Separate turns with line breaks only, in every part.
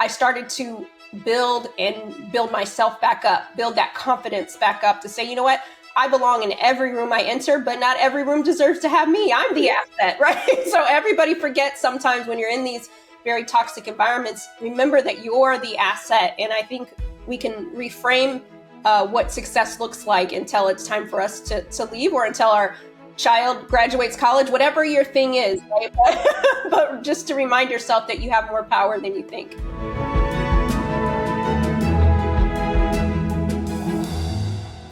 I started to build myself back up, build that confidence back up to say, you know what? I belong in every room I enter, but not every room deserves to have me. I'm the asset, right? So everybody forgets sometimes when you're in these very toxic environments, remember that you're the asset. And I think we can reframe what success looks like until it's time for us to leave, or until our child graduates college, whatever your thing is, right? But just to remind yourself that you have more power than you think.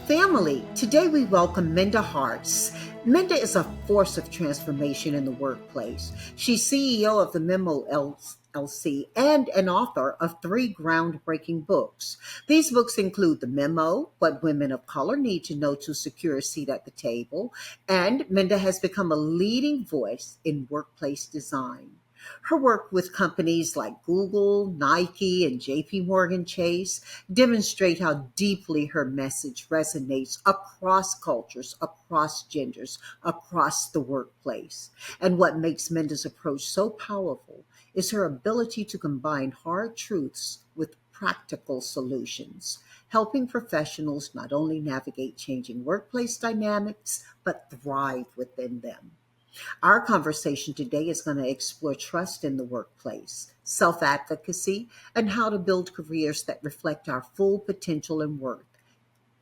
Family, today we welcome Minda Harts. Minda is a force of transformation in the workplace. She's CEO of the Memo LLC and an author of 3 groundbreaking books. These books include The Memo, What Women of Color Need to Know to Secure a Seat at the Table, and Minda has become a leading voice in workplace design. Her work with companies like Google, Nike, and JP Morgan Chase demonstrate how deeply her message resonates across cultures, across genders, across the workplace. And what makes Minda's approach so powerful is her ability to combine hard truths with practical solutions, helping professionals not only navigate changing workplace dynamics, but thrive within them. Our conversation today is going to explore trust in the workplace, self advocacy, and how to build careers that reflect our full potential and worth.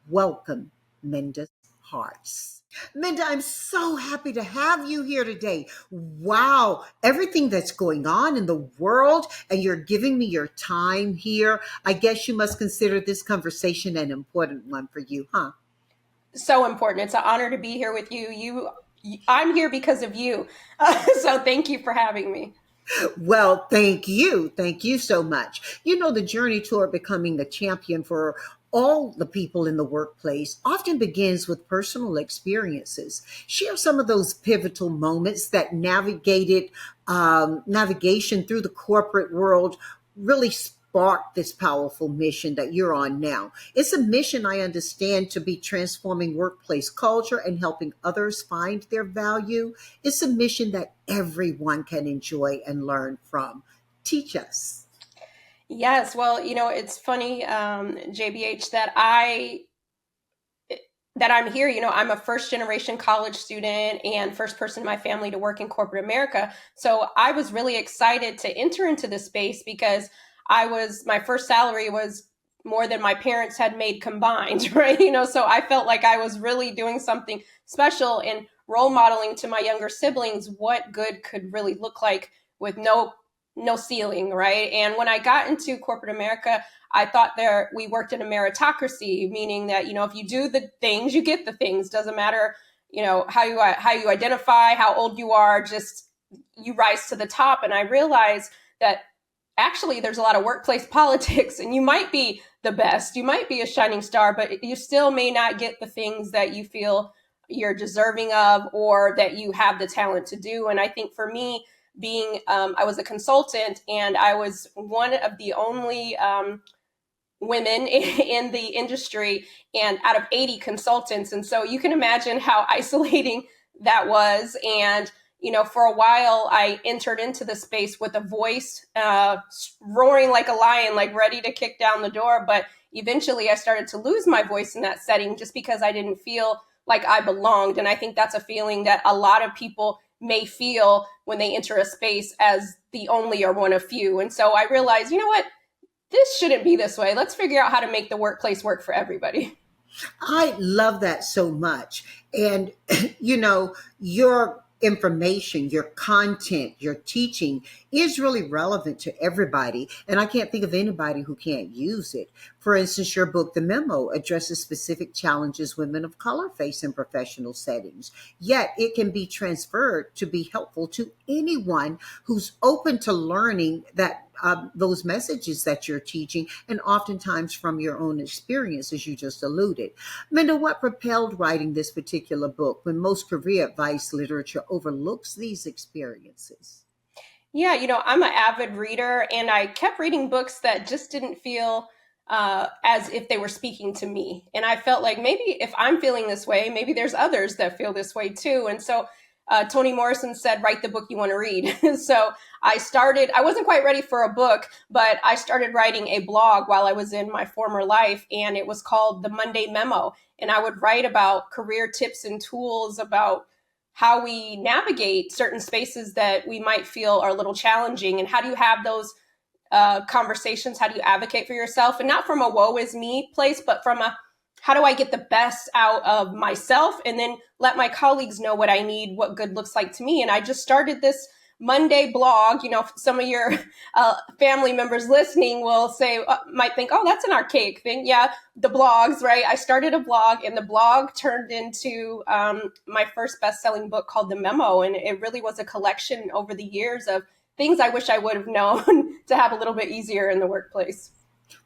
Welcome, Minda Harts. Minda, I'm so happy to have you here today. Wow, everything that's going on in the world, and you're giving me your time here. I guess you must consider this conversation an important one for you, huh?
So important. It's an honor to be here with you. I'm here because of you. So thank you for having me.
Well, thank you. Thank you so much. You know, the journey toward becoming the champion for all the people in the workplace often begins with personal experiences. Share some of those pivotal moments that navigation through the corporate world really sparked this powerful mission that you're on now. It's a mission I understand to be transforming workplace culture and helping others find their value. It's a mission that everyone can enjoy and learn from. Teach us.
Yes. Well, it's funny, JBH, that I'm here. I'm a first generation college student and first person in my family to work in corporate America. So I was really excited to enter into this space because my first salary was more than my parents had made combined, right? So I felt like I was really doing something special and role modeling to my younger siblings what good could really look like with no ceiling, right? And when I got into corporate America, I thought we worked in a meritocracy, meaning that, if you do the things, you get the things. Doesn't matter, how you identify, how old you are, just you rise to the top. And I realized that actually there's a lot of workplace politics, and you might be the best, you might be a shining star, but you still may not get the things that you feel you're deserving of or that you have the talent to do. And I think for me, I was a consultant, and I was one of the only women in the industry, and out of 80 consultants. And so you can imagine how isolating that was. And, for a while, I entered into the space with a voice roaring like a lion, like ready to kick down the door. But eventually I started to lose my voice in that setting just because I didn't feel like I belonged. And I think that's a feeling that a lot of people may feel when they enter a space as the only or one of few. And so I realized, you know what? This shouldn't be this way. Let's figure out how to make the workplace work for everybody.
I love that so much. And, your information, your content, your teaching is really relevant to everybody. And I can't think of anybody who can't use it. For instance, your book, The Memo, addresses specific challenges women of color face in professional settings. Yet it can be transferred to be helpful to anyone who's open to learning those messages that you're teaching, and oftentimes from your own experience, as you just alluded. Minda, what propelled writing this particular book when most career advice literature overlooks these experiences?
Yeah, I'm an avid reader, and I kept reading books that just didn't feel as if they were speaking to me. And I felt like maybe if I'm feeling this way, maybe there's others that feel this way too. And so Toni Morrison said, write the book you want to read. So I wasn't quite ready for a book, but I started writing a blog while I was in my former life, and it was called the Monday Memo. And I would write about career tips and tools, about how we navigate certain spaces that we might feel are a little challenging, and how do you have those conversations? How do you advocate for yourself? And not from a woe is me place, but from a how do I get the best out of myself and then let my colleagues know what I need, what good looks like to me. And I just started this Monday blog. You know, some of your family members listening will say, might think, oh, that's an archaic thing. Yeah, the blogs, right? I started a blog, and the blog turned into my first best-selling book called The Memo. And it really was a collection over the years of things I wish I would have known to have a little bit easier in the workplace.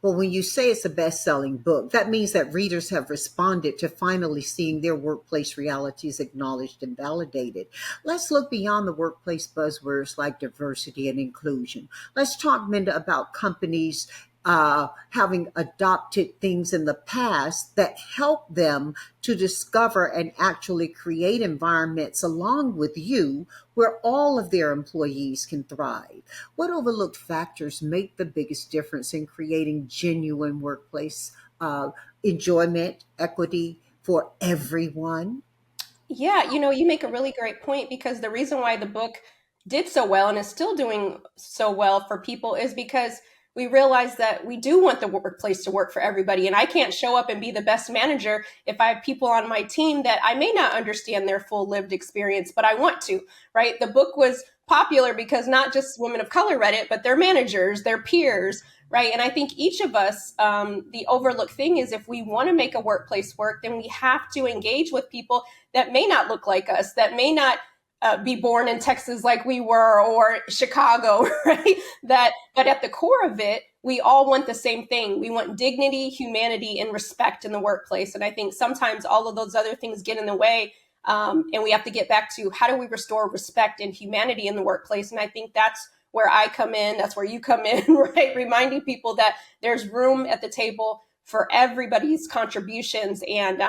Well, when you say it's a best selling book, that means that readers have responded to finally seeing their workplace realities acknowledged and validated. Let's look beyond the workplace buzzwords like diversity and inclusion. Let's talk, Minda, about companies having adopted things in the past that help them to discover and actually create environments along with you where all of their employees can thrive. What overlooked factors make the biggest difference in creating genuine workplace enjoyment, equity for everyone?
Yeah, you know, you make a really great point, because the reason why the book did so well and is still doing so well for people is because we realize that we do want the workplace to work for everybody. And I can't show up and be the best manager if I have people on my team that I may not understand their full lived experience, but I want to, right? The book was popular because not just women of color read it, but their managers, their peers, right? And I think each of us, the overlooked thing is if we want to make a workplace work, then we have to engage with people that may not look like us, that may not be born in Texas like we were, or Chicago, right? But at the core of it, we all want the same thing. We want dignity, humanity, and respect in the workplace. And I think sometimes all of those other things get in the way. And we have to get back to how do we restore respect and humanity in the workplace? And I think that's where I come in. That's where you come in, right? Reminding people that there's room at the table for everybody's contributions. And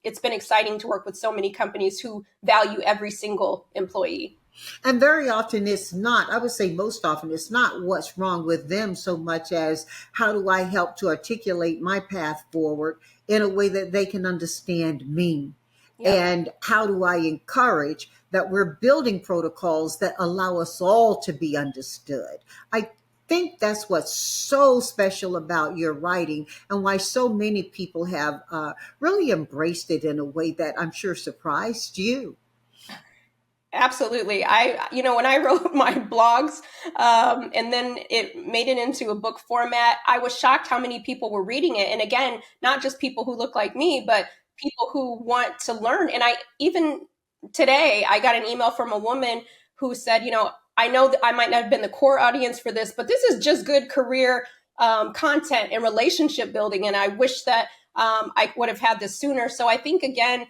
it's been exciting to work with so many companies who value every single employee.
And very often it's not, I would say most often, it's not what's wrong with them so much as how do I help to articulate my path forward in a way that they can understand me?
Yep.
And how do I encourage that we're building protocols that allow us all to be understood? I think that's what's so special about your writing and why so many people have really embraced it in a way that I'm sure surprised you.
Absolutely. When I wrote my blogs, and then it made it into a book format, I was shocked how many people were reading it. And again, not just people who look like me, but people who want to learn. And even today, I got an email from a woman who said, I know that I might not have been the core audience for this, but this is just good career content and relationship building. And I wish that I would have had this sooner. So I think, again,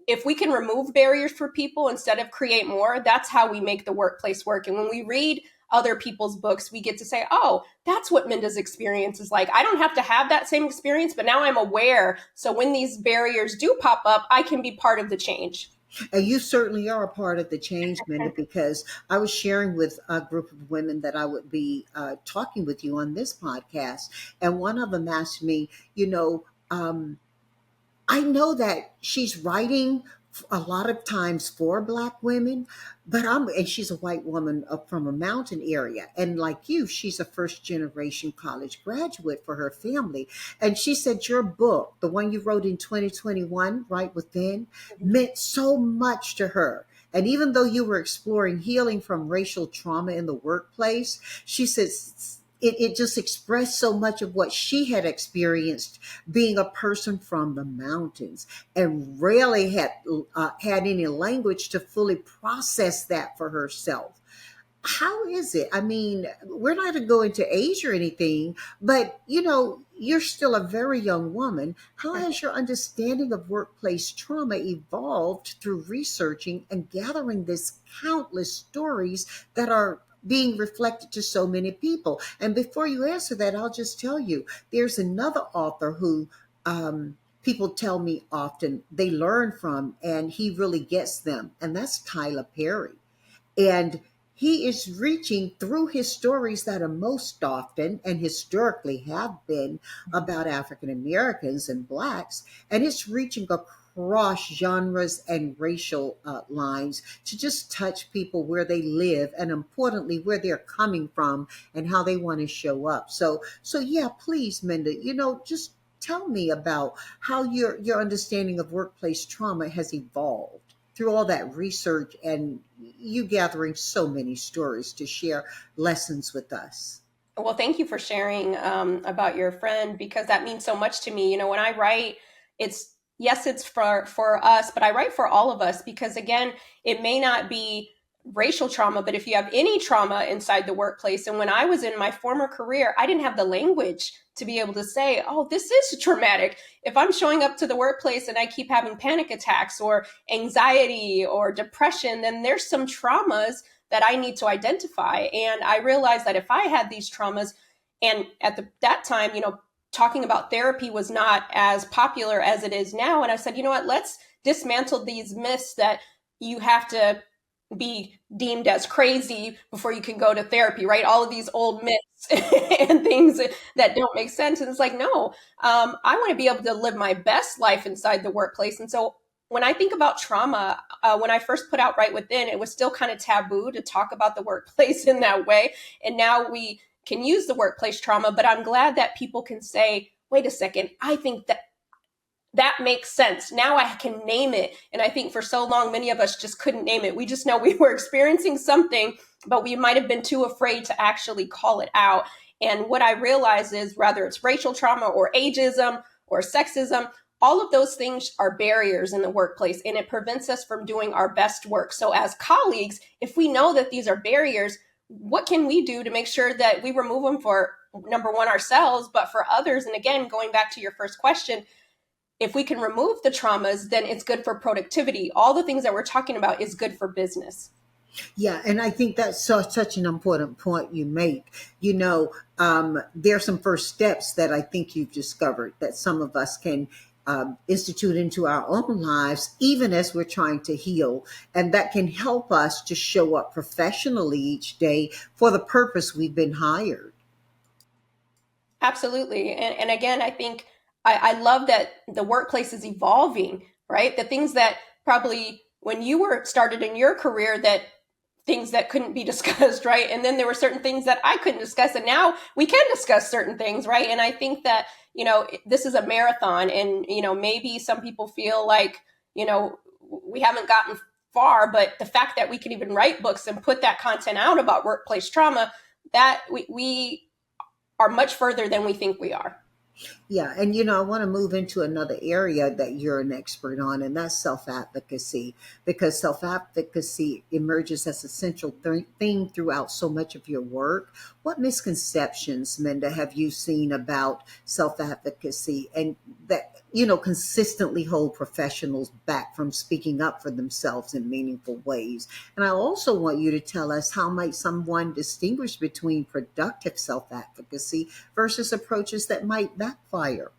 if we can remove barriers for people instead of create more, that's how we make the workplace work. And when we read other people's books, we get to say, oh, that's what Minda's experience is like. I don't have to have that same experience, but now I'm aware. So when these barriers do pop up, I can be part of the change.
And you certainly are a part of the change, Minda, because I was sharing with a group of women that I would be talking with you on this podcast. And one of them asked me, I know that she's writing a lot of times for Black women, and she's a white woman up from a mountain area. And like you, she's a first generation college graduate for her family. And she said, your book, the one you wrote in 2021, Right Within, meant so much to her. And even though you were exploring healing from racial trauma in the workplace, she says, it just expressed so much of what she had experienced being a person from the mountains and rarely had any language to fully process that for herself. How is it? I mean, we're not going to go into age or anything, but you're still a very young woman. How has your understanding of workplace trauma evolved through researching and gathering this countless stories that are being reflected to so many people? And before you answer that, I'll just tell you there's another author who people tell me often they learn from, and he really gets them, and that's Tyler Perry. And he is reaching through his stories that are most often and historically have been about African Americans and Blacks, and it's reaching across genres and racial lines to just touch people where they live, and importantly where they're coming from and how they want to show up. So yeah, please, Minda, just tell me about how your understanding of workplace trauma has evolved through all that research and you gathering so many stories to share lessons with us.
Well, thank you for sharing about your friend, because that means so much to me. When I write, it's yes, it's for us, but I write for all of us, because again, it may not be racial trauma, but if you have any trauma inside the workplace, and when I was in my former career, I didn't have the language to be able to say, "Oh, this is traumatic." If I'm showing up to the workplace and I keep having panic attacks or anxiety or depression, then there's some traumas that I need to identify. And I realized that if I had these traumas, and at that time, talking about therapy was not as popular as it is now. And I said, you know what, let's dismantle these myths that you have to be deemed as crazy before you can go to therapy, right? All of these old myths and things that don't make sense. And it's like, no, I want to be able to live my best life inside the workplace. And so when I think about trauma, when I first put out Right Within, it was still kind of taboo to talk about the workplace in that way. And now we can use the workplace trauma, but I'm glad that people can say, wait a second, I think that makes sense. Now I can name it. And I think for so long, many of us just couldn't name it. We just know we were experiencing something, but we might have been too afraid to actually call it out. And what I realize is, whether it's racial trauma or ageism or sexism, all of those things are barriers in the workplace, and it prevents us from doing our best work. So as colleagues, if we know that these are barriers, what can we do to make sure that we remove them for, number one, ourselves, but for others? And again, going back to your first question, if we can remove the traumas, then it's good for productivity. All the things that we're talking about is good for business.
Yeah, and I think that's such an important point you make. There are some first steps that I think you've discovered that some of us can institute into our own lives, even as we're trying to heal. And that can help us to show up professionally each day for the purpose we've been hired.
Absolutely. And again, I think I love that the workplace is evolving, right? The things that probably when you were started in your career, that things that couldn't be discussed, right? And then there were certain things that I couldn't discuss, and now we can discuss certain things, right? And I think that, this is a marathon, and, maybe some people feel like, we haven't gotten far, but the fact that we can even write books and put that content out about workplace trauma, that we are much further than we think we are.
Yeah, and I want to move into another area that you're an expert on, and that's self advocacy, because self advocacy emerges as a central theme throughout so much of your work. What misconceptions, Minda, have you seen about self advocacy and that, consistently hold professionals back from speaking up for themselves in meaningful ways? And I also want you to tell us, how might someone distinguish between productive self advocacy versus approaches that might backfire?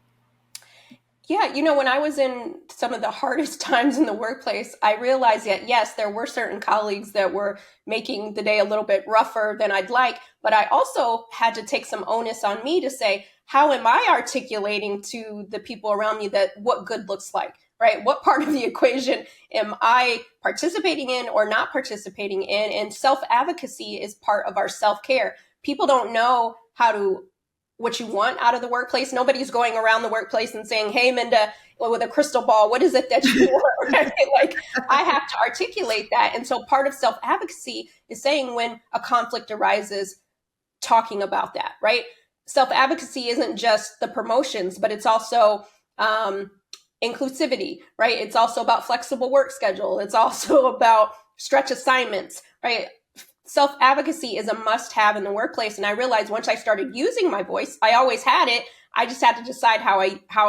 Yeah, when I was in some of the hardest times in the workplace, I realized that yes, there were certain colleagues that were making the day a little bit rougher than I'd like, but I also had to take some onus on me to say, how am I articulating to the people around me that what good looks like, right? What part of the equation am I participating in or not participating in? And self-advocacy is part of our self-care. People don't know what you want out of the workplace. Nobody's going around the workplace and saying, hey, Minda, with a crystal ball, what is it that you want? Right? Like, I have to articulate that. And so part of self-advocacy is saying, when a conflict arises, talking about that, right? Self-advocacy isn't just the promotions, but it's also inclusivity, right? It's also about flexible work schedule. It's also about stretch assignments, right? Self-advocacy is a must-have in the workplace. And I realized once I started using my voice, I always had it. I just had to decide how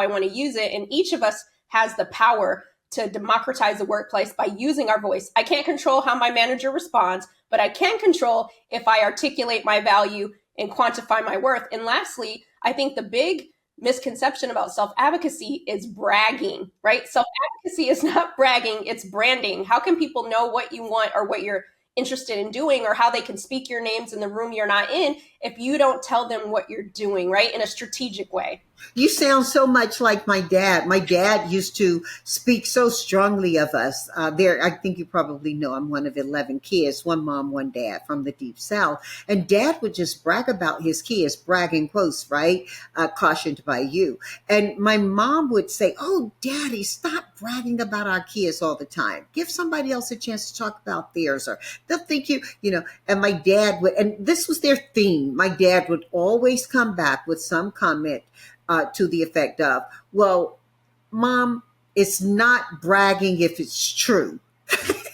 I want to use it. And each of us has the power to democratize the workplace by using our voice. I can't control how my manager responds, but I can control if I articulate my value and quantify my worth. And lastly, I think the big misconception about self-advocacy is bragging, right? Self-advocacy is not bragging, it's branding. How can people know what you want or what you're interested in doing, or how they can speak your names in the room you're not in, if you don't tell them what you're doing, right? In a strategic way.
You sound so much like my dad. My dad used to speak so strongly of us. I think you probably know I'm one of 11 kids, one mom, one dad from the deep South. And dad would just brag about his kids, bragging quotes, right? Cautioned by you. And my mom would say, "Oh, daddy, stop bragging about our kids all the time. Give somebody else a chance to talk about theirs, or they'll think you know." And my dad would, and this was their theme. My dad would always come back with some comment to the effect of, "Well, mom, it's not bragging if it's true."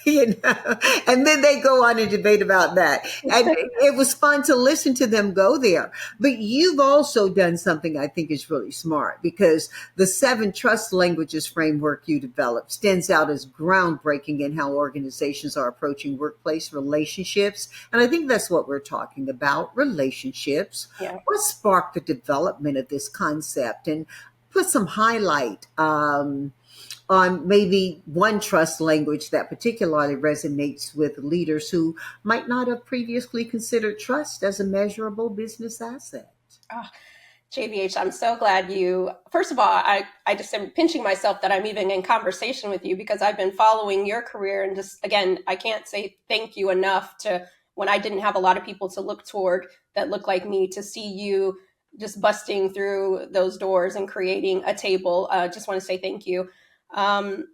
And then they go on and debate about that. And it was fun to listen to them go there. But you've also done something I think is really smart, because the 7 trust languages framework you developed stands out as groundbreaking in how organizations are approaching workplace relationships. And I think that's what we're talking about, relationships.
Yeah.
What sparked the development of this concept? And put some highlight on maybe one trust language that particularly resonates with leaders who might not have previously considered trust as a measurable business asset.
Oh, JVH, I'm so glad you, first of all, I just am pinching myself that I'm even in conversation with you, because I've been following your career, and just, again, I can't say thank you enough to, when I didn't have a lot of people to look toward that look like me, to see you just busting through those doors and creating a table. Just want to say thank you. Um,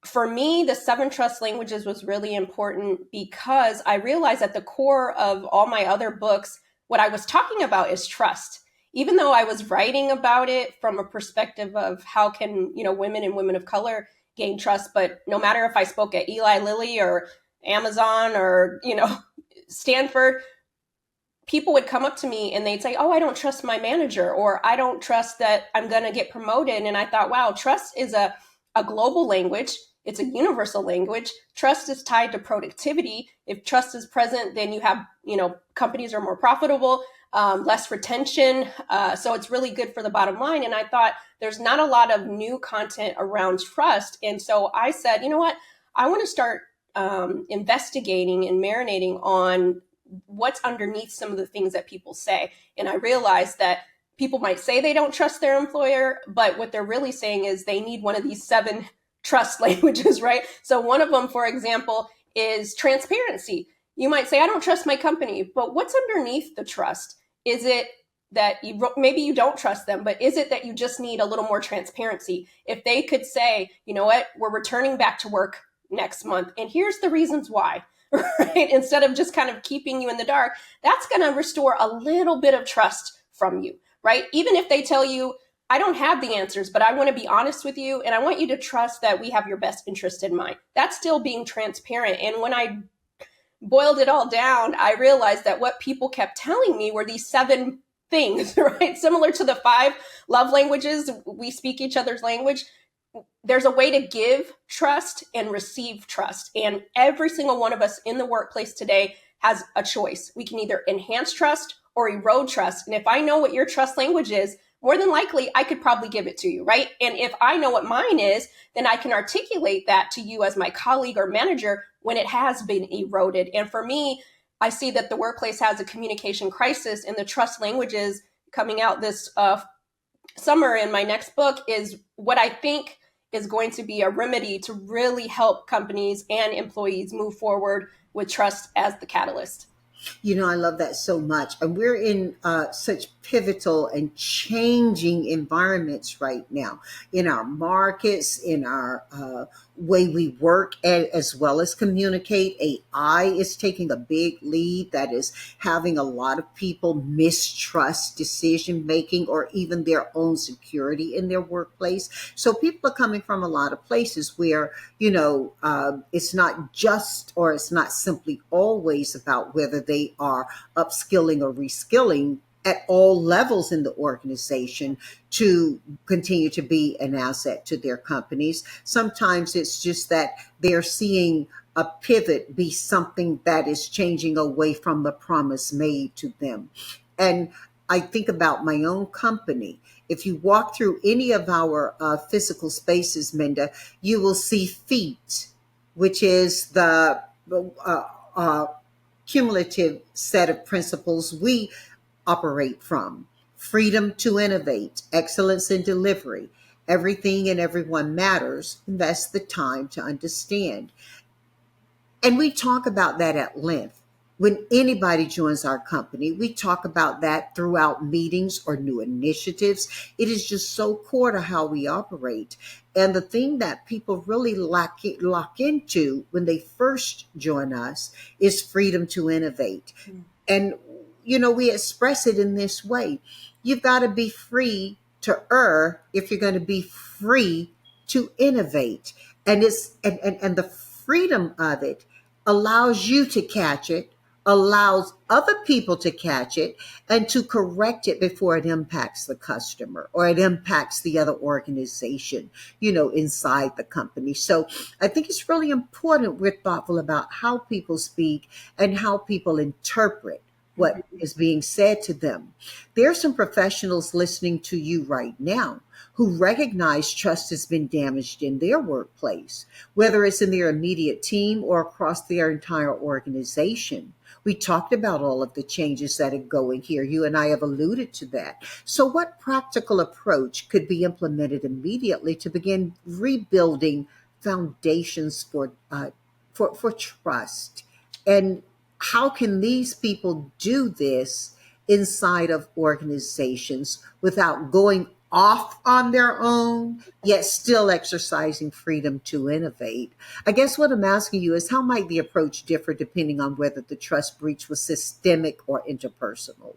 for me, the 7 trust languages was really important, because I realized at the core of all my other books, what I was talking about is trust. Even though I was writing about it from a perspective of how can, women and women of color gain trust, but no matter if I spoke at Eli Lilly or Amazon or, Stanford, people would come up to me and they'd say, "Oh, I don't trust my manager," or "I don't trust that I'm going to get promoted." And I thought, wow, trust is a global language. It's a universal language. Trust is tied to productivity. If trust is present, then you have, companies are more profitable, less retention. So it's really good for the bottom line. And I thought there's not a lot of new content around trust. And so I said, you know what? I want to start investigating and marinating on what's underneath some of the things that people say. And I realized that people might say they don't trust their employer, but what they're really saying is they need one of these 7 trust languages, right? So one of them, for example, is transparency. You might say, "I don't trust my company," but what's underneath the trust? Is it that maybe you don't trust them, but is it that you just need a little more transparency? If they could say, "You know what, we're returning back to work next month, and here's the reasons why," right? Instead of just kind of keeping you in the dark, that's going to restore a little bit of trust from you, right? Even if they tell you, "I don't have the answers, but I want to be honest with you, and I want you to trust that we have your best interest in mind." That's still being transparent. And when I boiled it all down, I realized that what people kept telling me were these 7 things, right? Similar to the 5 love languages, we speak each other's language. There's a way to give trust and receive trust. And every single one of us in the workplace today has a choice. We can either enhance trust or erode trust. And if I know what your trust language is, more than likely, I could probably give it to you, right? And if I know what mine is, then I can articulate that to you as my colleague or manager when it has been eroded. And for me, I see that the workplace has a communication crisis, and the trust languages coming out this summer in my next book is what I think is going to be a remedy to really help companies and employees move forward with trust as the catalyst.
I love that so much. And we're in such pivotal and changing environments right now in our markets, in our way we work, as well as communicate. AI is taking a big lead that is having a lot of people mistrust decision making or even their own security in their workplace. So people are coming from a lot of places where, it's not just, or it's not simply always about whether they are upskilling or reskilling at all levels in the organization to continue to be an asset to their companies. Sometimes it's just that they're seeing a pivot be something that is changing away from the promise made to them. And I think about my own company. If you walk through any of our physical spaces, Minda, you will see feet, which is the uh, uh, cumulative set of principles we operate from: freedom to innovate, excellence in delivery. Everything and everyone matters. Invest the time to understand. And we talk about that at length. When anybody joins our company, we talk about that throughout meetings or new initiatives. It is just so core to how we operate. And the thing that people really lock into when they first join us is freedom to innovate. And, we express it in this way: you've got to be free to err if you're going to be free to innovate. And the freedom of it allows you to catch it, allows other people to catch it, and to correct it before it impacts the customer or it impacts the other organization, inside the company. So I think it's really important we're thoughtful about how people speak and how people interpret what is being said to them. There are some professionals listening to you right now who recognize trust has been damaged in their workplace, whether it's in their immediate team or across their entire organization. We talked about all of the changes that are going here. You and I have alluded to that. So, what practical approach could be implemented immediately to begin rebuilding foundations for trust? And how can these people do this inside of organizations without going off on their own, yet still exercising freedom to innovate? I guess what I'm asking you is, how might the approach differ depending on whether the trust breach was systemic or interpersonal?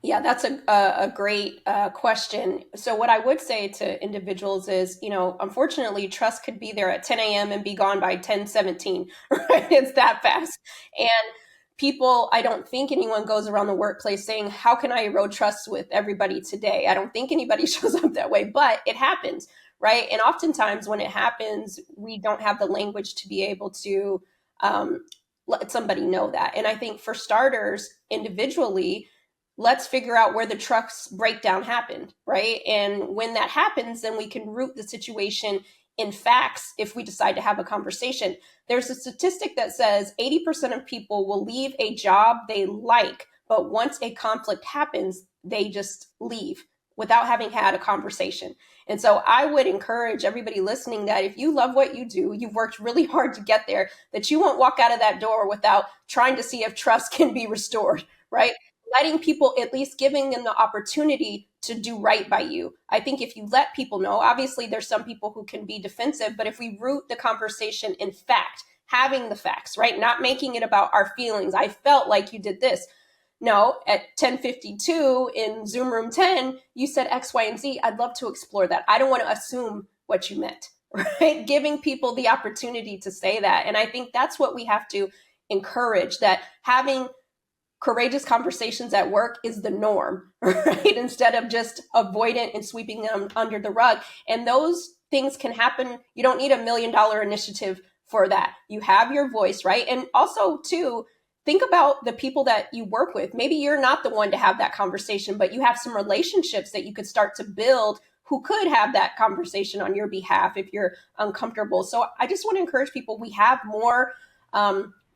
Yeah, that's a great question. So, what I would say to individuals is, unfortunately, trust could be there at 10 a.m. and be gone by 10:17, right? It's that fast. And people, I don't think anyone goes around the workplace saying, how can I erode trust with everybody today? I don't think anybody shows up that way, but it happens, right? And oftentimes when it happens, we don't have the language to be able to um, let somebody know that. And I think for starters, individually, let's figure out where the truck's breakdown happened, right? And when that happens, then we can root the situation in facts if we decide to have a conversation. There's a statistic that says 80% of people will leave a job they like, but once a conflict happens, they just leave without having had a conversation. And so I would encourage everybody listening that if you love what you do, you've worked really hard to get there, that you won't walk out of that door without trying to see if trust can be restored, right? Letting people, at least giving them the opportunity to do right by you. I think if you let people know, obviously there's some people who can be defensive, but if we root the conversation in fact, having the facts, right? Not making it about our feelings. I felt like you did this. No, at 10:52 in Zoom room 10, you said X, Y, and Z. I'd love to explore that. I don't want to assume what you meant, right? Giving people the opportunity to say that. And I think that's what we have to encourage, that having courageous conversations at work is the norm, right? Instead of just avoidant and sweeping them under the rug. And those things can happen. You don't need $1 million initiative for that. You have your voice, right? And also, too, think about the people that you work with. Maybe you're not the one to have that conversation, but you have some relationships that you could start to build who could have that conversation on your behalf if you're uncomfortable. So I just want to encourage people, we have more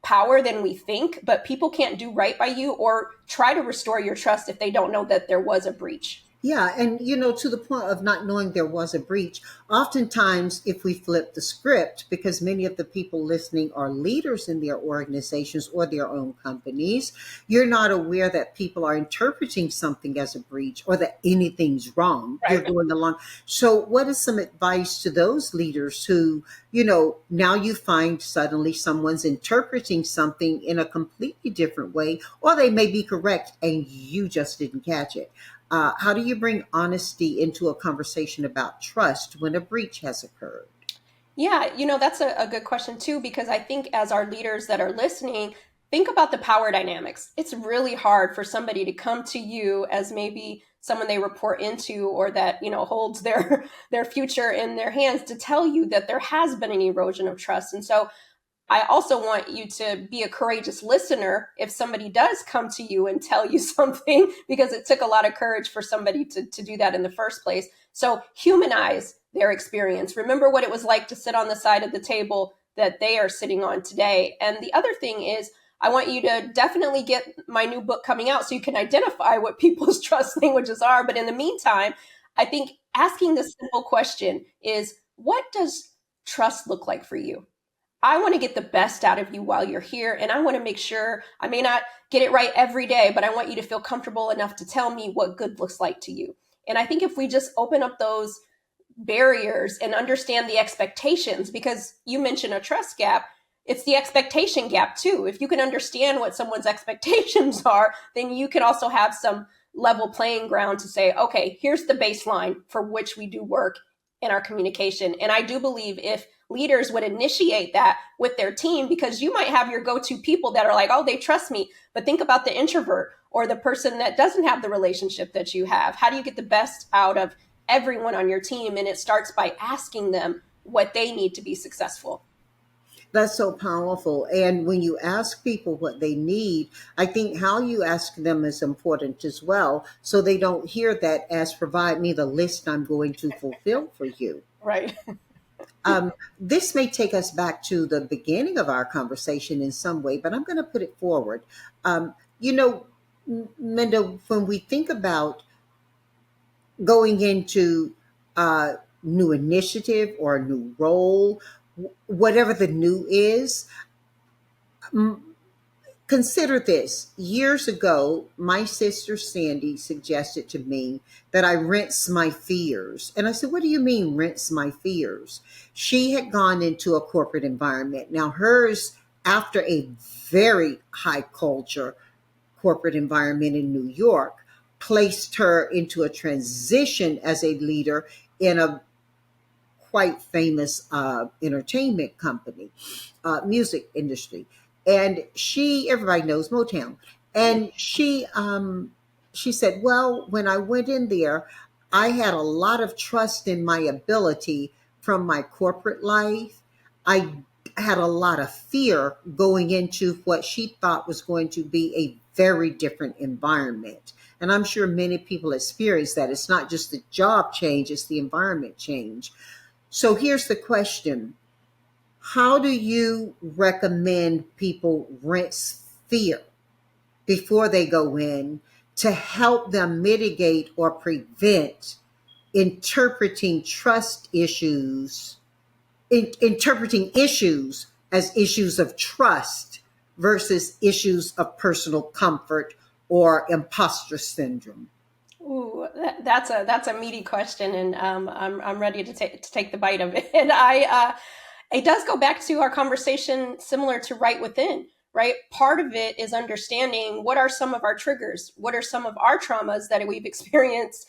power than we think, but people can't do right by you or try to restore your trust if they don't know that there was a breach.
Yeah, and to the point of not knowing there was a breach, oftentimes if we flip the script, because many of the people listening are leaders in their organizations or their own companies, you're not aware that people are interpreting something as a breach or that anything's wrong. You're
Right.
going along. So, what is some advice to those leaders who, now you find suddenly someone's interpreting something in a completely different way, or they may be correct and you just didn't catch it? How do you bring honesty into a conversation about trust when a breach has occurred?
Yeah, that's a good question too, because I think as our leaders that are listening, think about the power dynamics. It's really hard for somebody to come to you as maybe someone they report into or that, holds their their future in their hands to tell you that there has been an erosion of trust. And so I also want you to be a courageous listener if somebody does come to you and tell you something, because it took a lot of courage for somebody to do that in the first place. So humanize their experience. Remember what it was like to sit on the side of the table that they are sitting on today. And the other thing is, I want you to definitely get my new book coming out so you can identify what people's trust languages are. But in the meantime, I think asking the simple question is, what does trust look like for you? I want to get the best out of you while you're here. And I want to make sure I may not get it right every day, but I want you to feel comfortable enough to tell me what good looks like to you. And I think if we just open up those barriers and understand the expectations, because you mentioned a trust gap, it's the expectation gap too. If you can understand what someone's expectations are, then you can also have some level playing ground to say, okay, here's the baseline for which we do work in our communication. And I do believe if leaders would initiate that with their team, because you might have your go-to people that are like, oh, they trust me. But think about the introvert or the person that doesn't have the relationship that you have. How do you get the best out of everyone on your team? And it starts by asking them what they need to be successful.
That's so powerful. And when you ask people what they need, I think how you ask them is important as well. So they don't hear that as provide me the list I'm going to fulfill for you.
Right.
This may take us back to the beginning of our conversation in some way, but I'm going to put it forward. You know, Minda, when we think about going into a new initiative or a new role, whatever the new is, consider this. Years ago, my sister Sandy suggested to me that I rinse my fears. And I said, what do you mean, rinse my fears? She had gone into a corporate environment. Now, hers, after a very high culture corporate environment in New York, placed her into a transition as a leader in a quite famous entertainment company, music industry. And everybody knows Motown. And she said, well, when I went in there, I had a lot of trust in my ability from my corporate life. I had a lot of fear going into what she thought was going to be a very different environment. And I'm sure many people experience that. It's not just the job change, it's the environment change. So here's the question. How do you recommend people rinse fear before they go in to help them mitigate or prevent interpreting trust issues, interpreting issues as issues of trust versus issues of personal comfort or imposter syndrome?
Ooh, that's a meaty question, and I'm ready to take the bite of it. And it does go back to our conversation similar to Right Within, right? Part of it is understanding what are some of our triggers, what are some of our traumas that we've experienced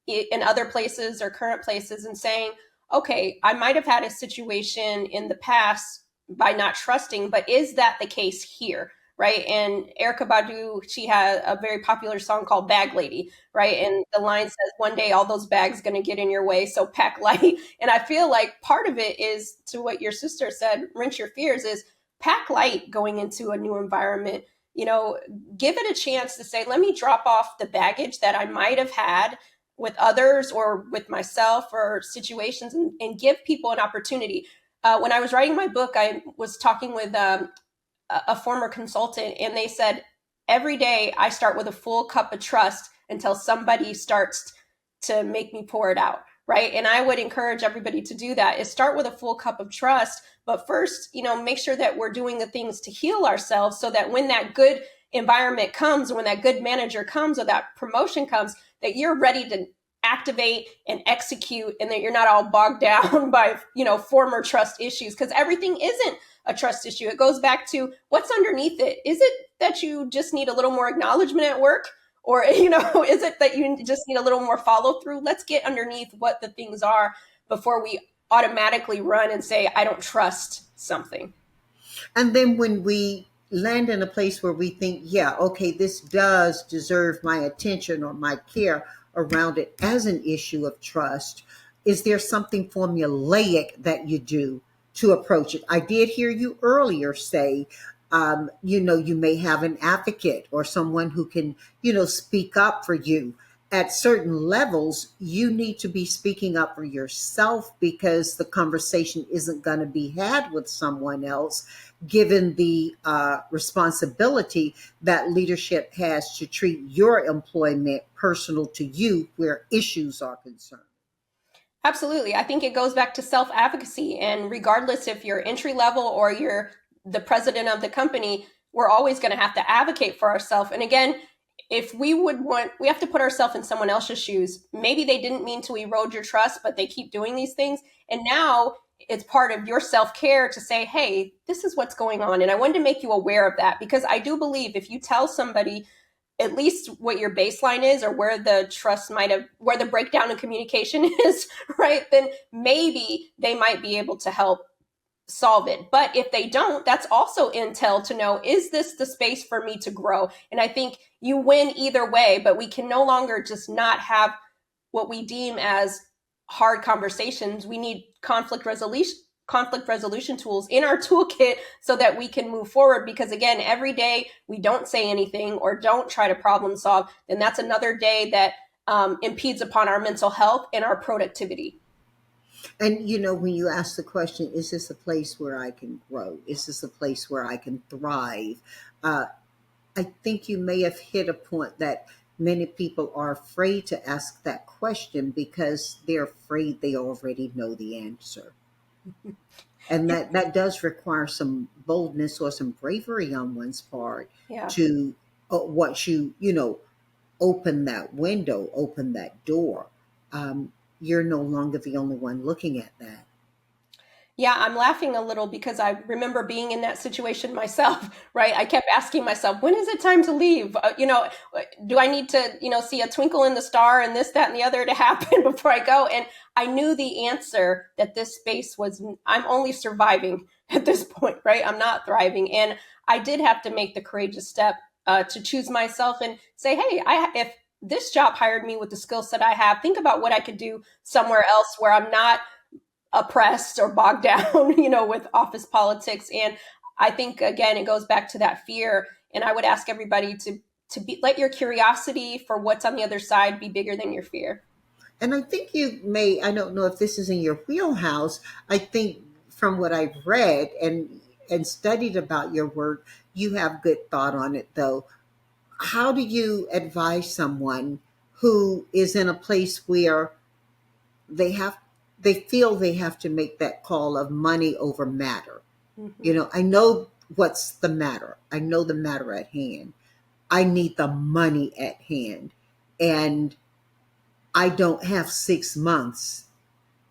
in other places or current places, and saying, okay, I might have had a situation in the past by not trusting, but is that the case here? Right. And Erica Badu, she had a very popular song called Bag Lady, right? And the line says, one day all those bags going to get in your way, so pack light. And I feel like part of it is to what your sister said, rinse your fears, is pack light going into a new environment. You know, give it a chance to say, let me drop off the baggage that I might have had with others or with myself or situations, and give people an opportunity. When I was writing my book, I was talking with a former consultant, and they said, every day I start with a full cup of trust until somebody starts to make me pour it out. Right. And I would encourage everybody to do that, is start with a full cup of trust. But first, make sure that we're doing the things to heal ourselves so that when that good environment comes, when that good manager comes or that promotion comes, that you're ready to activate and execute, and that you're not all bogged down by, former trust issues, because everything isn't a trust issue. It goes back to what's underneath it. Is it that you just need a little more acknowledgement at work? Or, is it that you just need a little more follow through? Let's get underneath what the things are before we automatically run and say, I don't trust something.
And then when we land in a place where we think, yeah, okay, this does deserve my attention or my care around it as an issue of trust, is there something formulaic that you do to approach it. I did hear you earlier say, you may have an advocate or someone who can, speak up for you. At certain levels, you need to be speaking up for yourself because the conversation isn't going to be had with someone else, given the responsibility that leadership has to treat your employment personal to you where issues are concerned.
Absolutely. I think it goes back to self advocacy. And regardless if you're entry level or you're the president of the company, we're always going to have to advocate for ourselves. And again, if we would want, we have to put ourselves in someone else's shoes. Maybe they didn't mean to erode your trust, but they keep doing these things. And now it's part of your self care to say, hey, this is what's going on. And I wanted to make you aware of that because I do believe if you tell somebody at least what your baseline is or where the trust might have, where the breakdown in communication is, right, then maybe they might be able to help solve it. But if they don't, that's also intel to know, is this the space for me to grow? And I think you win either way, but we can no longer just not have what we deem as hard conversations. We need conflict resolution tools in our toolkit so that we can move forward, because again, every day we don't say anything or don't try to problem solve, then that's another day that impedes upon our mental health and our productivity.
And when you ask the question, is this a place where I can grow? Is this a place where I can thrive? Uh, I think you may have hit a point that many people are afraid to ask that question because they're afraid they already know the answer. And that does require some boldness or some bravery on one's part
Yeah.
to once open that window, open that door. You're no longer the only one looking at that.
Yeah, I'm laughing a little because I remember being in that situation myself, right? I kept asking myself, when is it time to leave? Do I need to, see a twinkle in the star and this, that, and the other to happen before I go? And I knew the answer that this space was, I'm only surviving at this point, right? I'm not thriving. And I did have to make the courageous step to choose myself and say, hey, if this job hired me with the skill set I have, think about what I could do somewhere else where I'm not oppressed or bogged down, with office politics. And I think again, it goes back to that fear. And I would ask everybody to let your curiosity for what's on the other side be bigger than your fear.
And I think I don't know if this is in your wheelhouse. I think from what I've read and studied about your work, you have good thought on it though. How do you advise someone who is in a place where they have they feel they have to make that call of money over matter?
Mm-hmm.
I know what's the matter. I know the matter at hand. I need the money at hand. And I don't have 6 months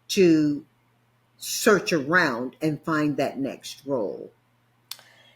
to search around and find that next role.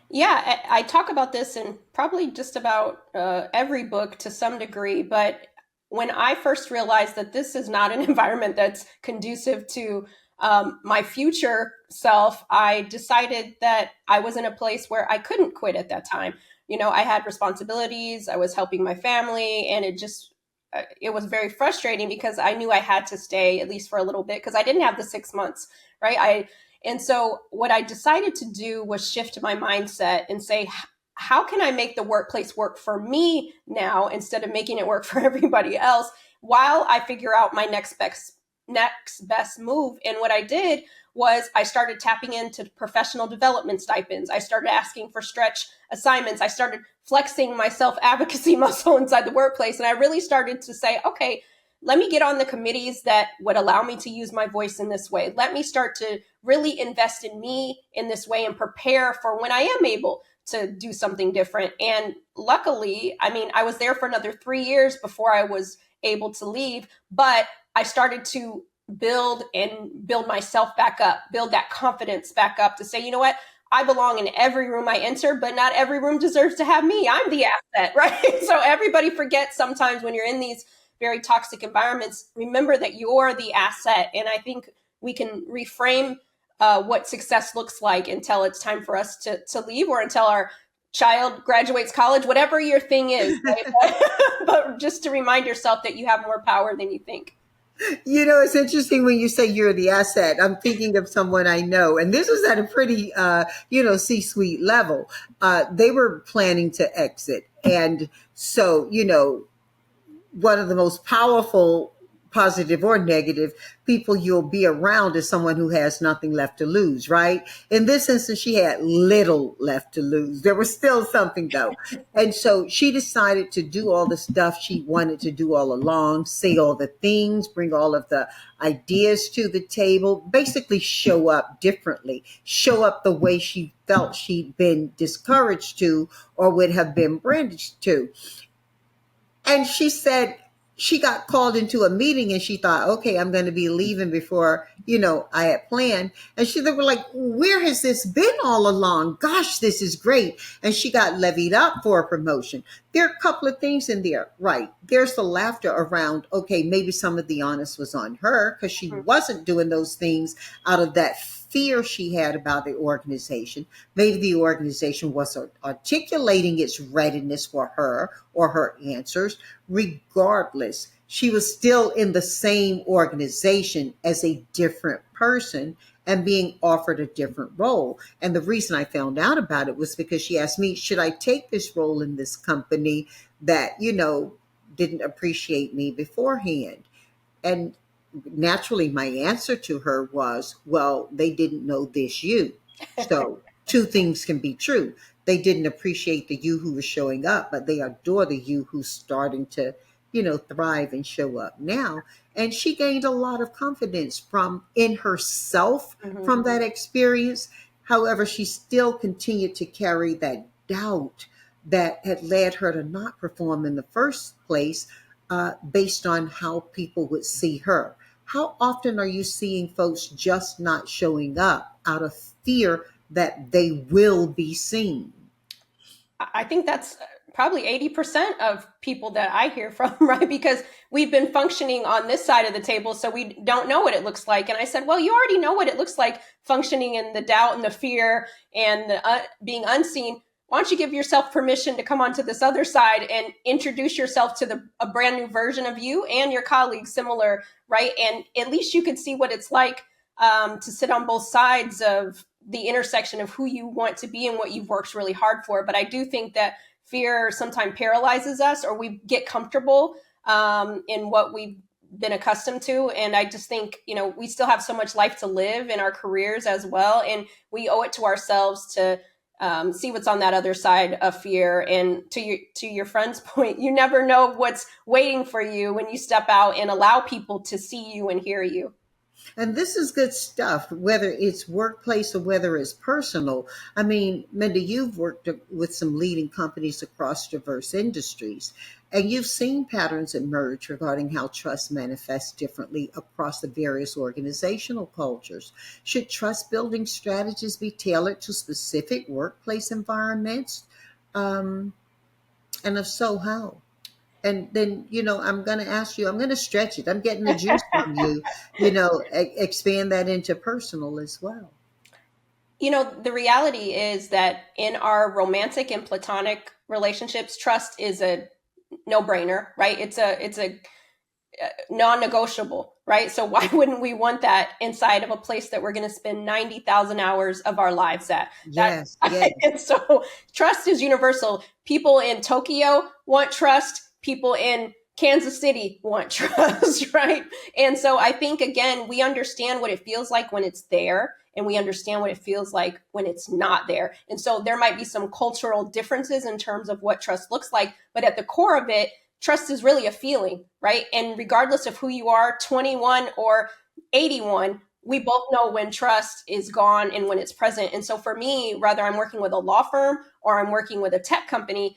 Yeah, I talk about this in probably just about every book to some degree. But when I first realized that this is not an environment that's conducive to my future self, I decided that I was in a place where I couldn't quit at that time. I had responsibilities, I was helping my family, and it was very frustrating because I knew I had to stay at least for a little bit because I didn't have the 6 months, right? And so what I decided to do was shift my mindset and say, how can I make the workplace work for me now instead of making it work for everybody else while I figure out my next best move? And what I did was I started tapping into professional development stipends. I started asking for stretch assignments. I started flexing my self-advocacy muscle inside the workplace. And I really started to say, okay, let me get on the committees that would allow me to use my voice in this way. Let me start to really invest in me in this way and prepare for when I am able to do something different. And luckily, I mean, I was there for another 3 years before I was able to leave, but I started to build myself back up, build that confidence back up to say, you know what? I belong in every room I enter, but not every room deserves to have me. I'm the asset, right? So everybody forgets sometimes when you're in these very toxic environments, remember that you're the asset. And I think we can reframe what success looks like until it's time for us to leave or until our child graduates college, whatever your thing is, right? But just to remind yourself that you have more power than you think.
It's interesting when you say you're the asset. I'm thinking of someone I know, and this was at a pretty, C-suite level. They were planning to exit, and so, one of the most powerful, positive or negative, people you'll be around is someone who has nothing left to lose, right? In this instance, she had little left to lose. There was still something though. And so she decided to do all the stuff she wanted to do all along, say all the things, bring all of the ideas to the table, basically show up differently, show up the way she felt she'd been discouraged to or would have been brandished to. And she said she got called into a meeting and she thought, okay, I'm going to be leaving before, I had planned. And they were like, where has this been all along? Gosh, this is great. And she got levied up for a promotion. There are a couple of things in there, right? There's the laughter around, okay, maybe some of the onus was on her because she wasn't doing those things out of that fear she had about the organization. Maybe the organization was articulating its readiness for her or her answers. Regardless, she was still in the same organization as a different person and being offered a different role. And the reason I found out about it was because she asked me, should I take this role in this company that, didn't appreciate me beforehand? And naturally, my answer to her was, well, they didn't know this you. So, two things can be true. They didn't appreciate the you who was showing up, but they adore the you who's starting to, thrive and show up now. And she gained a lot of confidence from in herself from that experience. However, she still continued to carry that doubt that had led her to not perform in the first place, based on how people would see her. How often are you seeing folks just not showing up out of fear that they will be seen?
I think that's probably 80% of people that I hear from, right? Because we've been functioning on this side of the table, so we don't know what it looks like. And I said, well, you already know what it looks like functioning in the doubt and the fear and being unseen. Why don't you give yourself permission to come onto this other side and introduce yourself to a brand new version of you and your colleagues similar, right? And at least you could see what it's like to sit on both sides of the intersection of who you want to be and what you've worked really hard for. But I do think that fear sometimes paralyzes us, or we get comfortable in what we've been accustomed to. And I just think, we still have so much life to live in our careers as well. And we owe it to ourselves to see what's on that other side of fear. And to your friend's point, you never know what's waiting for you when you step out and allow people to see you and hear you.
And this is good stuff, whether it's workplace or whether it's personal. I mean, Minda, you've worked with some leading companies across diverse industries, and you've seen patterns emerge regarding how trust manifests differently across the various organizational cultures. Should trust building strategies be tailored to specific workplace environments? Um, and if so, how? And then, I'm going to ask you, I'm going to stretch it. I'm getting the juice from you, expand that into personal as well.
The reality is that in our romantic and platonic relationships, trust is a no-brainer, right? It's a non-negotiable, right? So why wouldn't we want that inside of a place that we're going to spend 90,000 hours of our lives at? That
Yes, yes.
and so trust is universal. People in Tokyo want trust. People in Kansas City want trust, right? And so I think, again, we understand what it feels like when it's there, and we understand what it feels like when it's not there. And so there might be some cultural differences in terms of what trust looks like, but at the core of it, trust is really a feeling, right? And regardless of who you are, 21 or 81, we both know when trust is gone and when it's present. And so for me, whether I'm working with a law firm or I'm working with a tech company,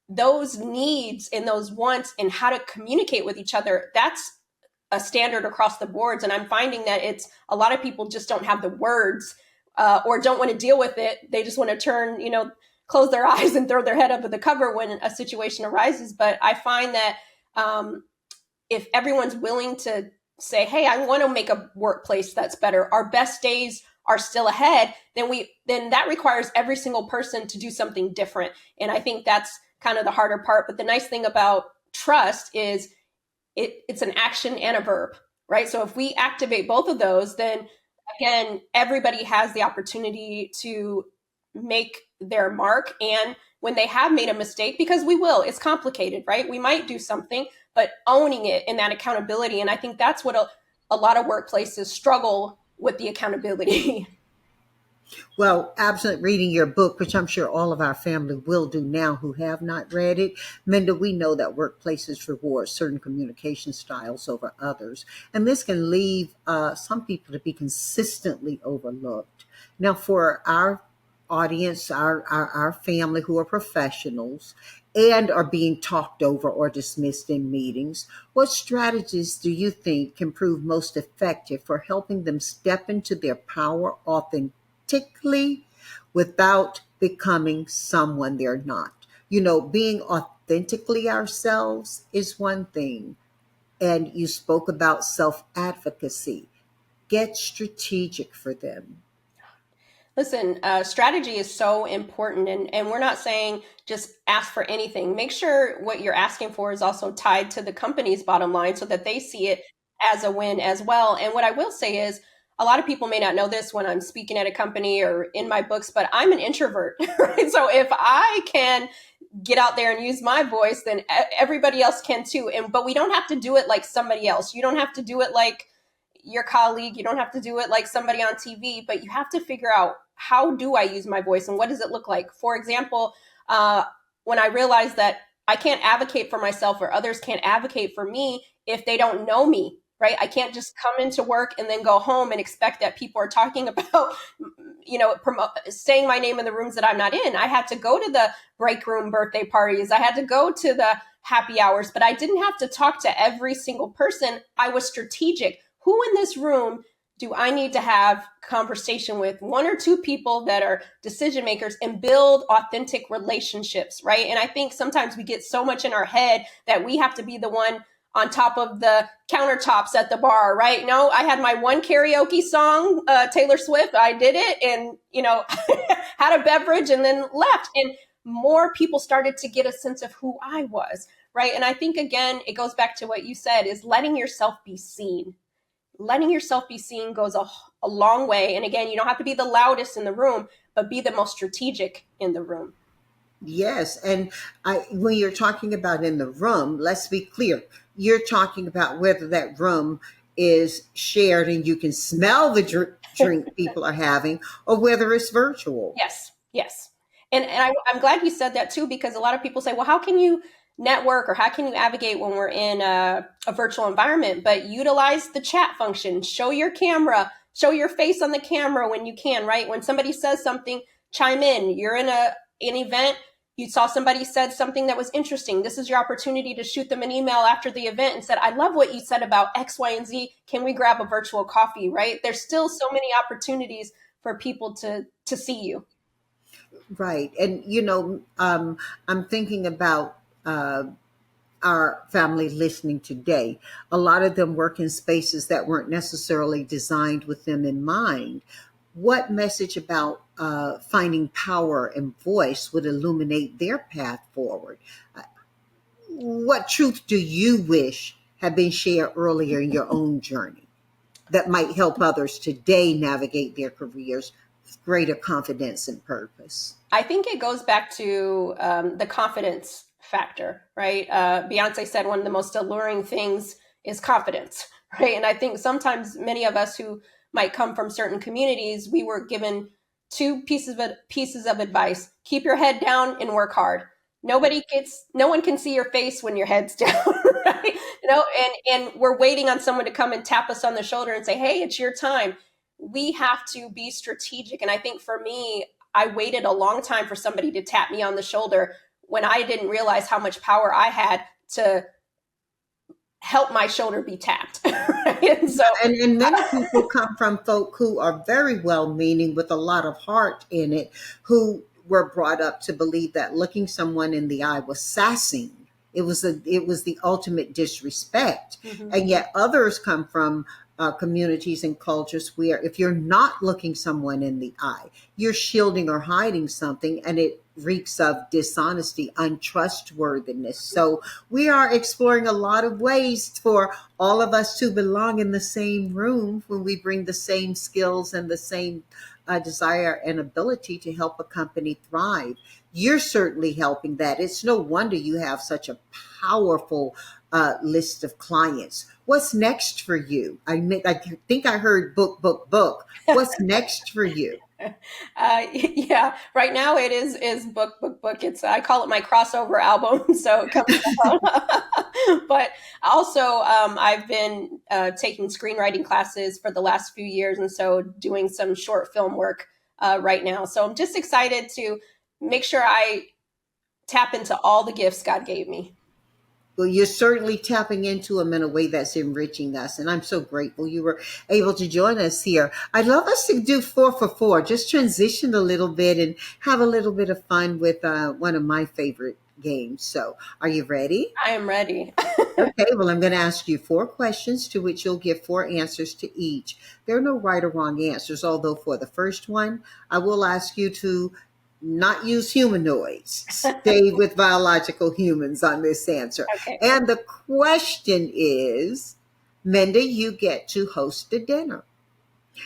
those needs and those wants and how to communicate with each other, that's a standard across the boards. And I'm finding that it's a lot of people just don't have the words or don't want to deal with it. They just want to turn, close their eyes and throw their head up at the cover when a situation arises. But I find that if everyone's willing to say, hey, I want to make a workplace that's better, our best days are still ahead, then that requires every single person to do something different. And I think that's kind of the harder part. But the nice thing about trust is it's an action and a verb, right? So if we activate both of those, then again, everybody has the opportunity to make their mark. And when they have made a mistake, because we will, it's complicated, right? We might do something, but owning it and that accountability. And I think that's what a lot of workplaces struggle with, the accountability.
Well, absent reading your book, which I'm sure all of our family will do now who have not read it, Minda, we know that workplaces reward certain communication styles over others, and this can leave some people to be consistently overlooked. Now, for our audience, our family who are professionals and are being talked over or dismissed in meetings, what strategies do you think can prove most effective for helping them step into their power authentically without becoming someone they're not? You know, being authentically ourselves is one thing. And you spoke about self advocacy. Get strategic for them.
Listen, strategy is so important, and we're not saying just ask for anything. Make sure what you're asking for is also tied to the company's bottom line so that they see it as a win as well. And what I will say is, a lot of people may not know this when I'm speaking at a company or in my books, but I'm an introvert, right? So if I can get out there and use my voice, then everybody else can too. And but we don't have to do it like somebody else. You don't have to do it like your colleague. You don't have to do it like somebody on TV, but you have to figure out, how do I use my voice and what does it look like? For example, uh, when I realized that I can't advocate for myself or others can't advocate for me if they don't know me, right? I can't just come into work and then go home and expect that people are talking about, saying my name in the rooms that I'm not in. I had to go to the break room birthday parties. I had to go to the happy hours, but I didn't have to talk to every single person. I was strategic. Who in this room do I need to have conversation with? One or two people that are decision makers, and build authentic relationships, right? And I think sometimes we get so much in our head that we have to be the one on top of the countertops at the bar, right? No, I had my one karaoke song, Taylor Swift. I did it, and had a beverage and then left. And more people started to get a sense of who I was, right? And I think again, it goes back to what you said: is letting yourself be seen. Letting yourself be seen goes a long way. And again, you don't have to be the loudest in the room, but be the most strategic in the room.
Yes, and when you're talking about in the room, let's be clear. You're talking about whether that room is shared and you can smell the drink people are having, or whether it's virtual.
Yes, yes. And I'm glad you said that too, because a lot of people say, well, how can you network or how can you advocate when we're in a virtual environment? But utilize the chat function, show your camera, show your face on the camera when you can, right? When somebody says something, chime in. You're in an event, you saw somebody said something that was interesting. This is your opportunity to shoot them an email after the event and said, I love what you said about X, Y, and Z. Can we grab a virtual coffee, right? There's still so many opportunities for people to see you.
Right. And, I'm thinking about our family listening today. A lot of them work in spaces that weren't necessarily designed with them in mind. What message about finding power and voice would illuminate their path forward? What truth do you wish had been shared earlier in your own journey that might help others today navigate their careers with greater confidence and purpose?
I think it goes back to the confidence factor, right? Beyonce said one of the most alluring things is confidence, right? And I think sometimes many of us who might come from certain communities, we were given two pieces of advice: keep your head down and work hard. No one can see your face when your head's down, right? And we're waiting on someone to come and tap us on the shoulder and say, hey, it's your time. We have to be strategic. And I think for me, I waited a long time for somebody to tap me on the shoulder when I didn't realize how much power I had to help my shoulder be tapped. Right?
And many people come from folk who are very well meaning with a lot of heart in it, who were brought up to believe that looking someone in the eye was sassing. It was the ultimate disrespect.
Hmm.
And yet others come from communities and cultures where if you're not looking someone in the eye, you're shielding or hiding something, and it reeks of dishonesty, untrustworthiness. So we are exploring a lot of ways for all of us to belong in the same room when we bring the same skills and the same desire and ability to help a company thrive. You're certainly helping that. It's no wonder you have such a powerful list of clients. What's next for you? I think I heard book, book, book. What's next for you?
Yeah, right now it is book, book, book. It's I call it my crossover album. So it comes out. But also, I've been taking screenwriting classes for the last few years, and so doing some short film work right now. So I'm just excited to make sure I tap into all the gifts God gave me.
Well, you're certainly tapping into them in a way that's enriching us. And I'm so grateful you were able to join us here. I'd love us to do 4 for 4, just transition a little bit and have a little bit of fun with one of my favorite games. So, are you ready?
I am ready.
Okay, well, I'm going to ask you 4 questions to which you'll give 4 answers to each. There are no right or wrong answers, although for the first one, I will ask you to not use humanoids. Stay with biological humans on this answer.
Okay.
And the question is, Minda, you get to host a dinner.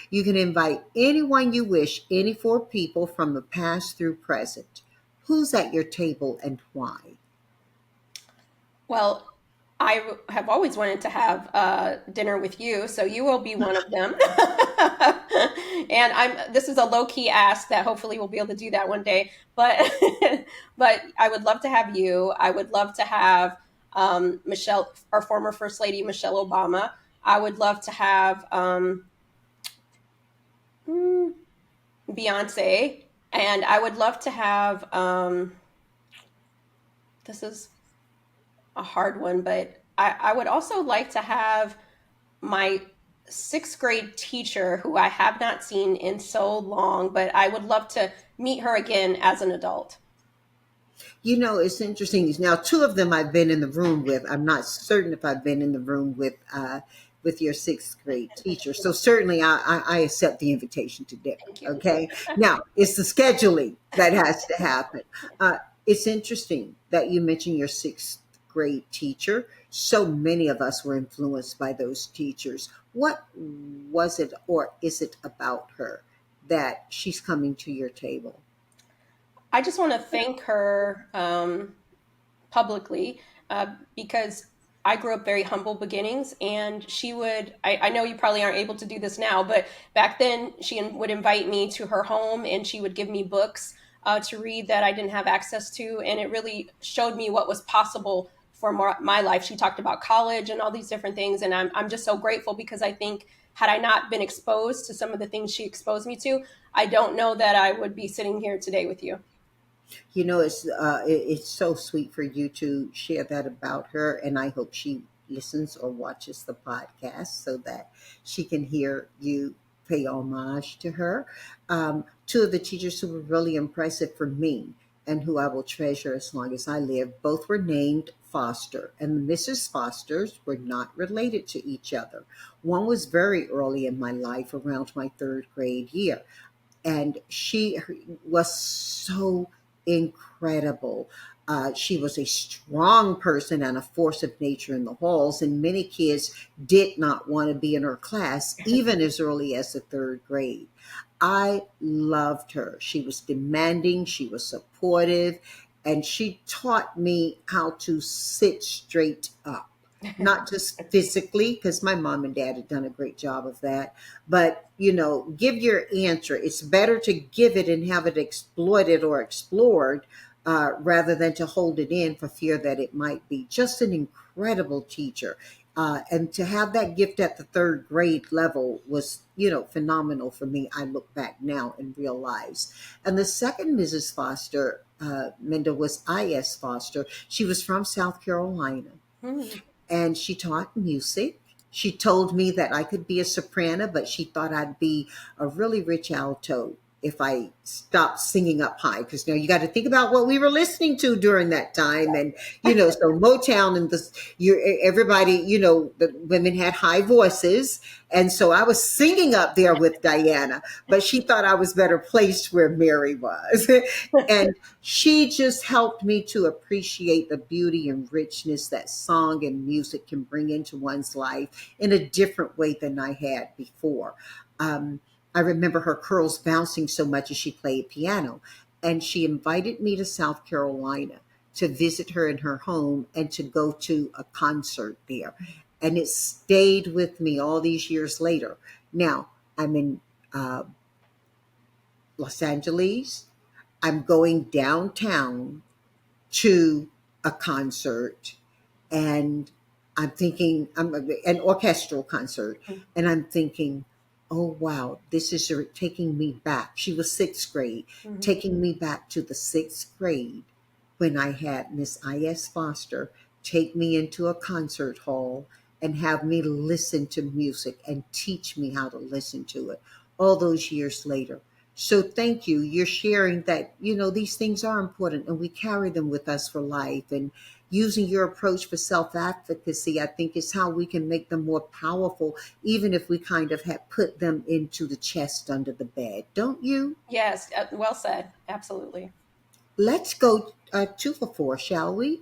You can invite anyone you wish, any 4 people from the past through present. Who's at your table and why?
Well, have always wanted to have dinner with you, so you will be one of them. And I'm. This is a low key ask that hopefully we'll be able to do that one day. But but I would love to have you. I would love to have Michelle, our former First Lady Michelle Obama. I would love to have hmm, Beyonce, and I would love to have. This is a hard one, but I would also like to have my sixth grade teacher who I have not seen in so long, but I would love to meet her again as an adult.
You know, it's interesting. Now, 2 of them I've been in the room with. I'm not certain if I've been in the room with your 6th grade teacher. So certainly, I accept the invitation to dinner.
Thank you.
Okay. Now, it's the scheduling that has to happen. It's interesting that you mentioned your 6th grade teacher. So many of us were influenced by those teachers. What was it, or is it about her that she's coming to your table?
I just want to thank her publicly because I grew up very humble beginnings, and she would. I know you probably aren't able to do this now, but back then she would invite me to her home, and she would give me books to read that I didn't have access to, and it really showed me what was possible for my life. She talked about college and all these different things, and I'm just so grateful because I think had I not been exposed to some of the things she exposed me to, I don't know that I would be sitting here today with you.
You know, it's so sweet for you to share that about her, and I hope she listens or watches the podcast so that she can hear you pay homage to her. 2 of the teachers who were really impressive for me and who I will treasure as long as I live, both were named Foster, and the Mrs. Fosters were not related to each other. One was very early in my life, around my 3rd grade year, and she was so incredible. She was a strong person and a force of nature in the halls, and many kids did not want to be in her class, even as early as the 3rd grade. I loved her. She was demanding, she was supportive, and she taught me how to sit straight up. Not just physically, because my mom and dad had done a great job of that, but give your answer. It's better to give it and have it exploited or explored rather than to hold it in for fear that it might be. Just an incredible teacher. And to have that gift at the 3rd grade level was, phenomenal for me. I look back now and realize. And the second Mrs. Foster, Minda, was I.S. Foster. She was from South Carolina,
Hmm.
and she taught music. She told me that I could be a soprano, but she thought I'd be a really rich alto. if I stopped singing up high, because you got to think about what we were listening to during that time, and so Motown and everybody, the women had high voices, and so I was singing up there with Diana, but she thought I was better placed where Mary was, and she just helped me to appreciate the beauty and richness that song and music can bring into one's life in a different way than I had before. Um, I remember her curls bouncing so much as she played piano. And she invited me to South Carolina to visit her in her home and to go to a concert there. And it stayed with me all these years later. Now, I'm in uh, Los Angeles. I'm going downtown to a concert, and I'm thinking, I'm an orchestral concert, and I'm thinking, oh wow, this is taking me back. She was sixth grade,
Mhm.
taking me back to the sixth grade when I had Miss I.S. Foster take me into a concert hall and have me listen to music and teach me how to listen to it all those years later. So thank you. You're sharing that, these things are important and we carry them with us for life. And using your approach for self advocacy, I think is how we can make them more powerful, even if we kind of have put them into the chest under the bed. Don't you?
Yes, well said. Absolutely.
Let's go 2 for 4, shall we?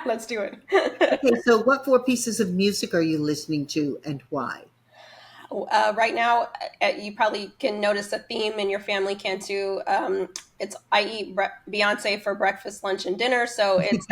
Let's do it.
Okay, so what 4 pieces of music are you listening to and why?
Right now, you probably can notice a theme, and your family can too. It's I eat Beyonce for breakfast, lunch, and dinner, so it's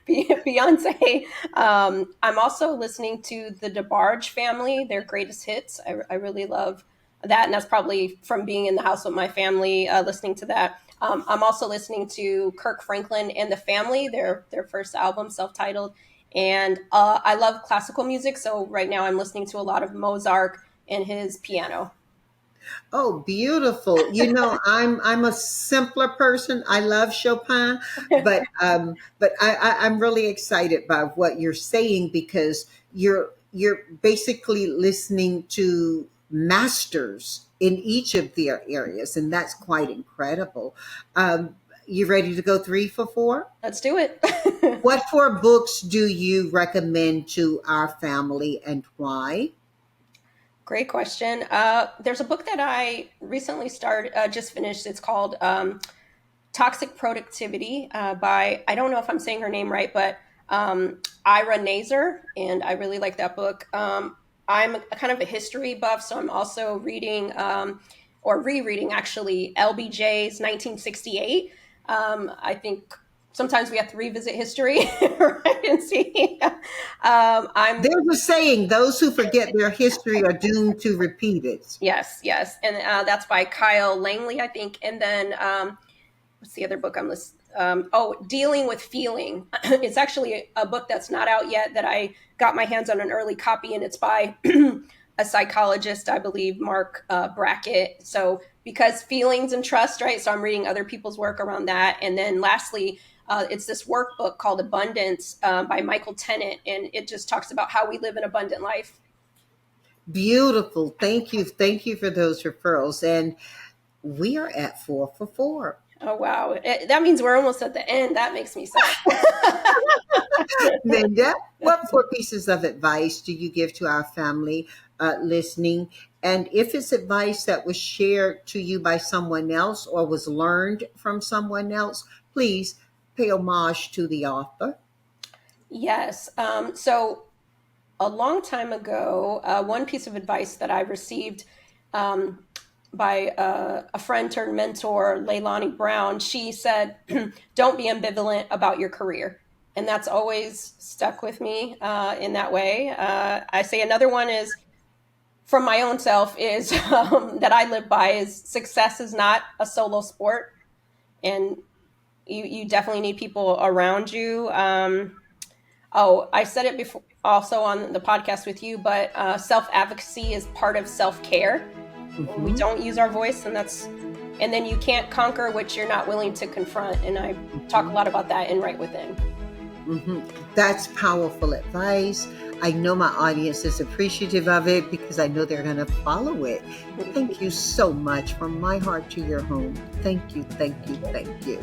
Beyonce. I'm also listening to the DeBarge family, their greatest hits. I really love that, and that's probably from being in the house with my family, listening to that. I'm also listening to Kirk Franklin and the Family, their first album, self-titled, and I love classical music. So right now I'm listening to a lot of Mozart and his piano.
Oh, beautiful. I'm a simpler person. I love Chopin, but I'm really excited by what you're saying because you're basically listening to masters in each of their areas, and that's quite incredible. You ready to go 3 for 4?
Let's do it.
What 4 books do you recommend to our family and why?
Great question. There's a book that I recently just finished. It's called Toxic Productivity by, I don't know if I'm saying her name right, but Ira Nazar, and I really like that book. I'm a kind of a history buff, so I'm also reading or rereading actually LBJ's 1968. I think sometimes we have to revisit history, right, and see. I'm
There's a saying, those who forget their history are doomed to repeat it.
Yes, yes, and that's by Kyle Langley, I think. And then what's the other book I'm listening? Dealing with Feeling. It's actually a book that's not out yet that I got my hands on an early copy, and it's by a psychologist, I believe, Mark Brackett. So because feelings and trust, right? So I'm reading other people's work around that, and then lastly. It's this workbook called Abundance by Michael Tennant, and it just talks about how we live an abundant life.
Beautiful. Thank you. Thank you for those referrals. And we are at 4 for 4.
Oh wow, that means we're almost at the end. That makes me sad.
Linda, what 4 pieces of advice do you give to our family listening? And if it's advice that was shared to you by someone else or was learned from someone else, please pay homage to the author.
Yes. So a long time ago, one piece of advice that I received um, by a friend turned mentor, Leilani Brown, she said, "Don't be ambivalent about your career." And that's always stuck with me in that way. I say another one is from my own self is that I live by is success is not a solo sport, and you definitely need people around you. Oh, I said it before also on the podcast with you, but self advocacy is part of self care. We
Mhm,
don't use our voice, and then you can't conquer what you're not willing to confront. And I talk a
mhm.
lot about that in Right Within.
That's powerful advice. I know my audience is appreciative of it because I know they're going to follow it. Thank you so much from my heart to your home. Thank you, thank you, thank you.